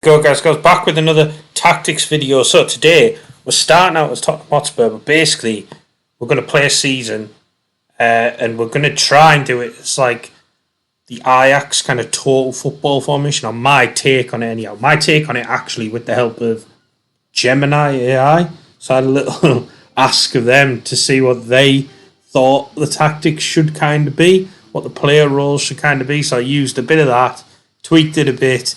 Go guys, goes back with another tactics video. So today we're starting out as Tottenham Hotspur, but basically we're going to play a season and we're going to try and do it as like the Ajax kind of total football formation, or my take on it anyhow. My take on it actually with the help of Gemini AI. So I had a little ask of them to see what they thought the tactics should kind of be, what the player roles should kind of be. So I used a bit of that, tweaked it a bit,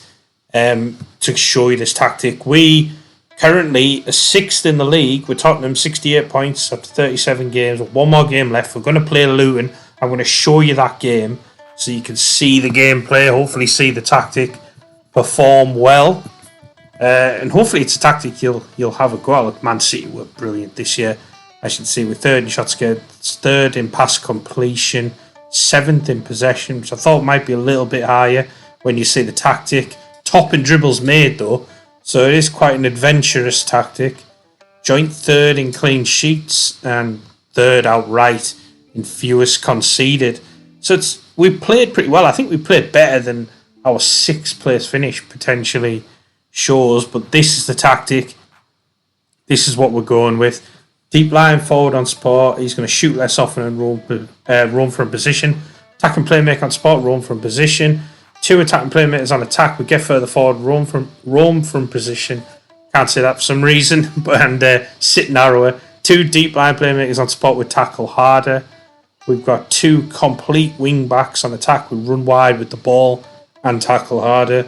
to show you this tactic. We currently are 6th in the league with Tottenham, 68 points after 37 games. One more game left. We're going to play Luton. I'm going to show you that game so you can see the gameplay, hopefully see the tactic perform well. And hopefully it's a tactic you'll have a go at. Look, Man City were brilliant this year. As you can see, we're 3rd in shots against, 3rd in pass completion, 7th in possession, which I thought might be a little bit higher when you see the tactic. Top in dribbles made though, so it is quite an adventurous tactic. Joint 3rd in clean sheets and 3rd outright in fewest conceded. So we played pretty well. I think we played better than our 6th place finish potentially shows, but this is the tactic. This is what we're going with. Deep line forward on support. He's going to shoot less often and roam from position. Attacking playmaker on support, roam from position. 2 attacking playmakers on attack. We get further forward, roam from position. Can't say that for some reason, and sit narrower. 2 deep line playmakers on support. We tackle harder. We've got 2 complete wing backs on attack. We run wide with the ball and tackle harder.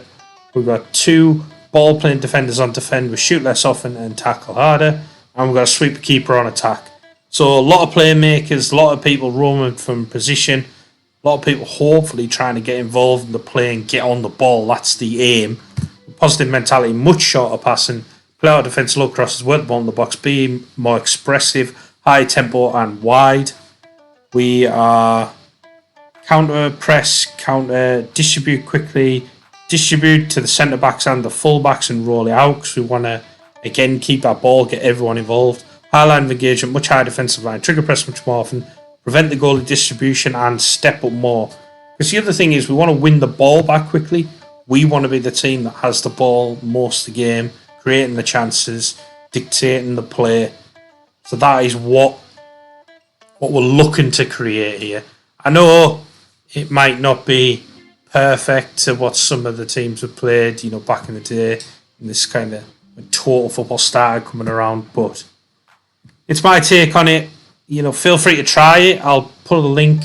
We've got 2 ball playing defenders on defend. We shoot less often and tackle harder. And we've got a sweeper keeper on attack. So a lot of playmakers, a lot of people roaming from position. A lot of people hopefully trying to get involved in the play and get on the ball. That's the aim. Positive mentality, much shorter passing, play out defence, low crosses, work the ball in the box, be more expressive, high tempo and wide. We are counter press, counter, distribute quickly, distribute to the centre backs and the full backs and roll it out because we want to again keep that ball, get everyone involved. High line of engagement, much higher defensive line, trigger press much more often. Prevent the goalie distribution and step up more. Because the other thing is we want to win the ball back quickly. We want to be the team that has the ball most of the game, creating the chances, dictating the play. So that is what we're looking to create here. I know it might not be perfect to what some of the teams have played, back in the day, in this kind of when total football started coming around, but it's my take on it. Feel free to try it. I'll put a link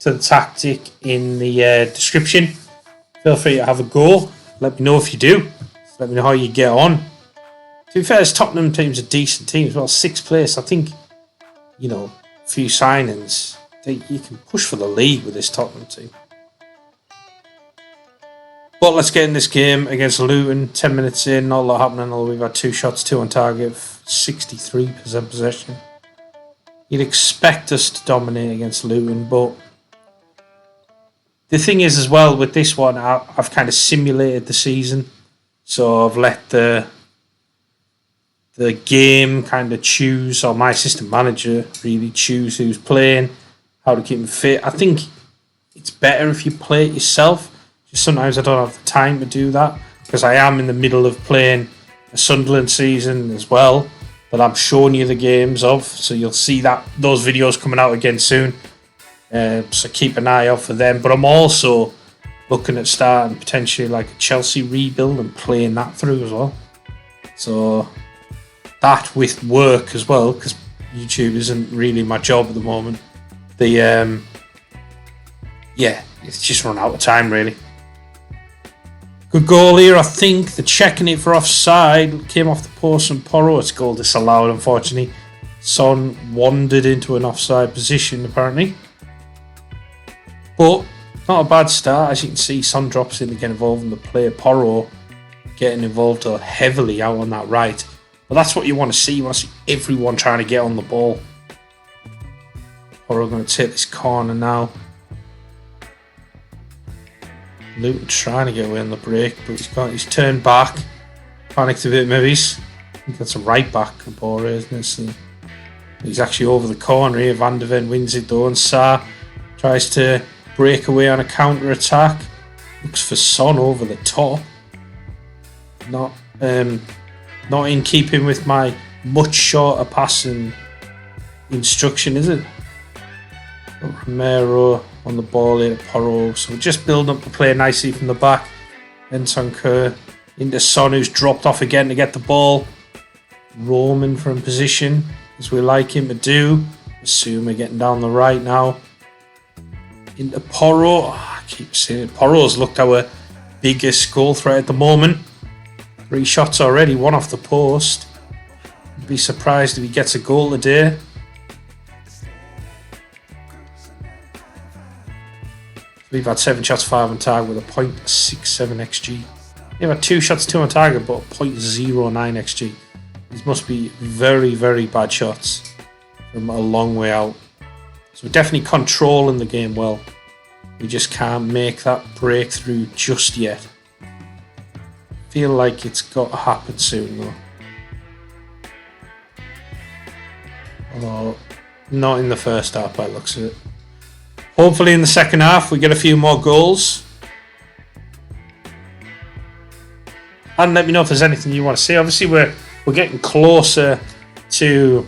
to the tactic in the description. Feel free to have a go. Let me know if you do. Let me know how you get on. To be fair, this Tottenham team's a decent team as well. 6th place. I think, a few signings. You can push for the league with this Tottenham team. But let's get in this game against Luton. 10 minutes in, not a lot happening. Although we've had 2 shots, 2 on target, 63% possession. You'd expect us to dominate against Luton, but the thing is as well with this one, I've kind of simulated the season, so I've let the game kind of choose, or my assistant manager really choose who's playing, how to keep them fit. I think it's better if you play it yourself. Just sometimes I don't have the time to do that because I am in the middle of playing a Sunderland season as well that I'm showing you the games of, so you'll see those videos coming out again soon. So keep an eye out for them. But I'm also looking at starting potentially like a Chelsea rebuild and playing that through as well. So that with work as well, because YouTube isn't really my job at the moment. It's just run out of time really. Good goal here, I think. They're checking it for offside. Came off the post and Porro. It's goal disallowed, unfortunately. Son wandered into an offside position, apparently. But not a bad start. As you can see, Son drops in to get involved in the play. Porro getting involved heavily out on that right. But that's what you want to see. You want to see everyone trying to get on the ball. Porro going to take this corner now. Luton trying to get away on the break, but he's turned back. Panicked a bit, maybe. I think that's a right back, Bore, isn't it? So he's actually over the corner here. Van der Ven wins it though, and Sarr tries to break away on a counter attack. Looks for Son over the top. Not not in keeping with my much shorter passing instruction, is it? Got Romero on the ball here, Porro. So we're just building up the play nicely from the back. Bentancur into Son, who's dropped off again to get the ball. Roman from position, as we like him to do. Basuma getting down the right now. Into Porro. I keep saying it. Porro's looked our biggest goal threat at the moment. 3 shots already, 1 off the post. I'd be surprised if he gets a goal today. We've had 7 shots, 5 on target with a .67 XG. We've had 2 shots, 2 on target, but a .09 XG. These must be very, very bad shots from a long way out. So we're definitely controlling the game well. We just can't make that breakthrough just yet. Feel like it's got to happen soon though. Although not in the first half by the looks of it. Hopefully in the second half we get a few more goals. And let me know if there's anything you want to see. Obviously we're getting closer to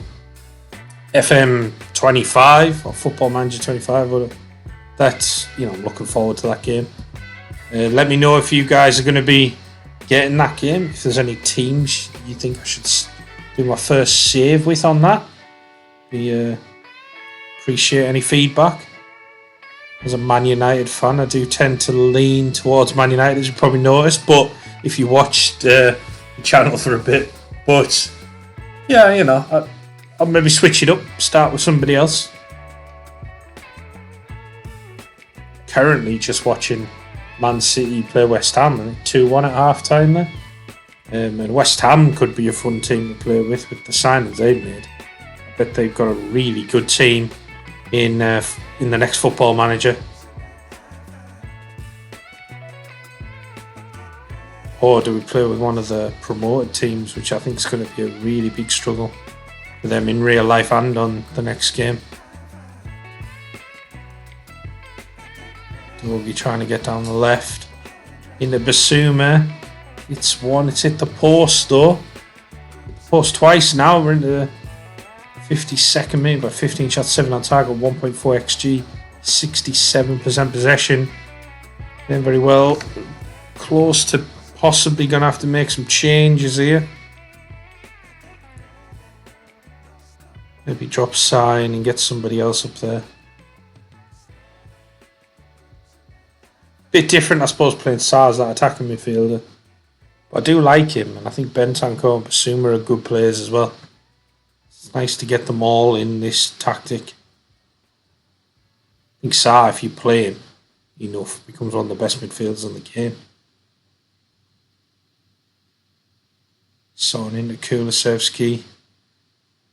FM25 or Football Manager 25. That's, I'm looking forward to that game. Let me know if you guys are going to be getting that game. If there's any teams you think I should do my first save with on that. Appreciate any feedback. As a Man United fan, I do tend to lean towards Man United, as you probably noticed. But if you watched the channel for a bit, but yeah, I'll maybe switch it up, start with somebody else. Currently, just watching Man City play West Ham, I think 2-1 at half time there. And West Ham could be a fun team to play with the signings they've made. I bet they've got a really good team in the next Football Manager. Or do we play with one of the promoted teams, which I think is going to be a really big struggle for them in real life and on the next game. Dogi trying to get down the left. Into Basuma. It's hit the post though. Post twice now. We're into the 52nd minute by 15 shots, 7 on target, 1.4 XG, 67% possession. Doing very well. Close to possibly going to have to make some changes here. Maybe drop Sign and get somebody else up there. Bit different, I suppose, playing Sarr as that attacking midfielder. But I do like him, and I think Bentancur and Basuma are good players as well. It's nice to get them all in this tactic. I think Sarr, if you play him enough, becomes one of the best midfielders in the game. Son into Kulusevski.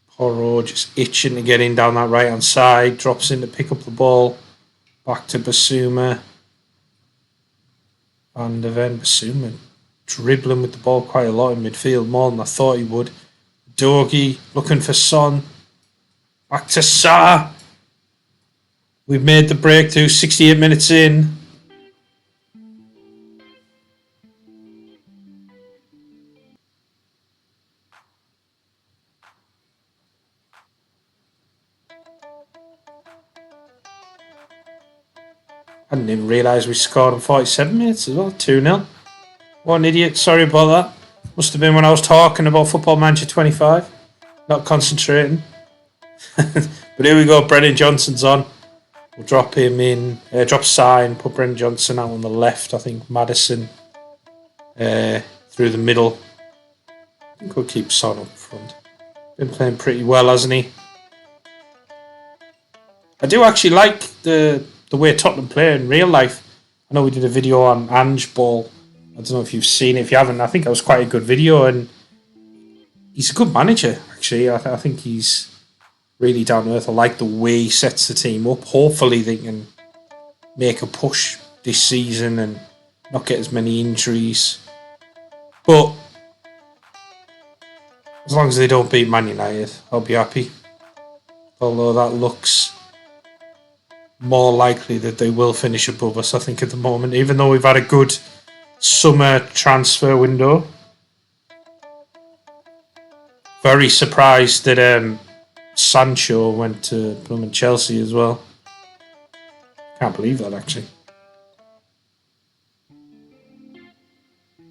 Porro just itching to get in down that right hand side. Drops in to pick up the ball. Back to Basuma. And then Basuma dribbling with the ball quite a lot in midfield, more than I thought he would. Dogi looking for Son. Back to Sarr. We've made the breakthrough, 68 minutes in. I didn't even realise we scored in 47 minutes as well, 2-0. What an idiot, sorry about that. Must have been when I was talking about Football Manager 25. Not concentrating. But here we go, Brennan Johnson's on. We'll drop him in, drop Sign, put Brennan Johnson out on the left. I think Maddison through the middle. I think we'll keep Son up front. Been playing pretty well, hasn't he? I do actually like the way Tottenham play in real life. I know we did a video on Ange Ball. I don't know if you've seen it. If you haven't, I think it was quite a good video, and he's a good manager, actually. I think he's really down to earth. I like the way he sets the team up. Hopefully they can make a push this season and not get as many injuries. But as long as they don't beat Man United, I'll be happy. Although that looks more likely that they will finish above us, I think, at the moment. Even though we've had a good summer transfer window, Very surprised that Sancho went to Blooming Chelsea as well. Can't believe that, actually.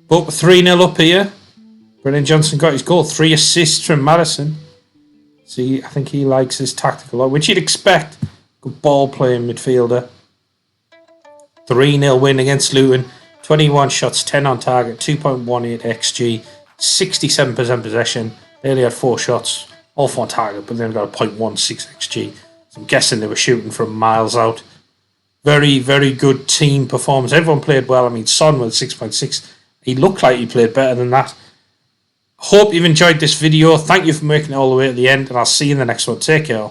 But 3-0 up here. Brennan Johnson got his goal. 3 assists from Madison. See, I think he likes his tactical lot, which you'd expect. Good ball playing midfielder. 3-0 win against Luton. 21 shots, 10 on target, 2.18 XG, 67% possession. They only had 4 shots, all 4 on target, but they only got a 0.16 XG. So I'm guessing they were shooting from miles out. Very, very good team performance. Everyone played well. I mean, Son with 6.6. He looked like he played better than that. Hope you've enjoyed this video. Thank you for making it all the way to the end, and I'll see you in the next one. Take care.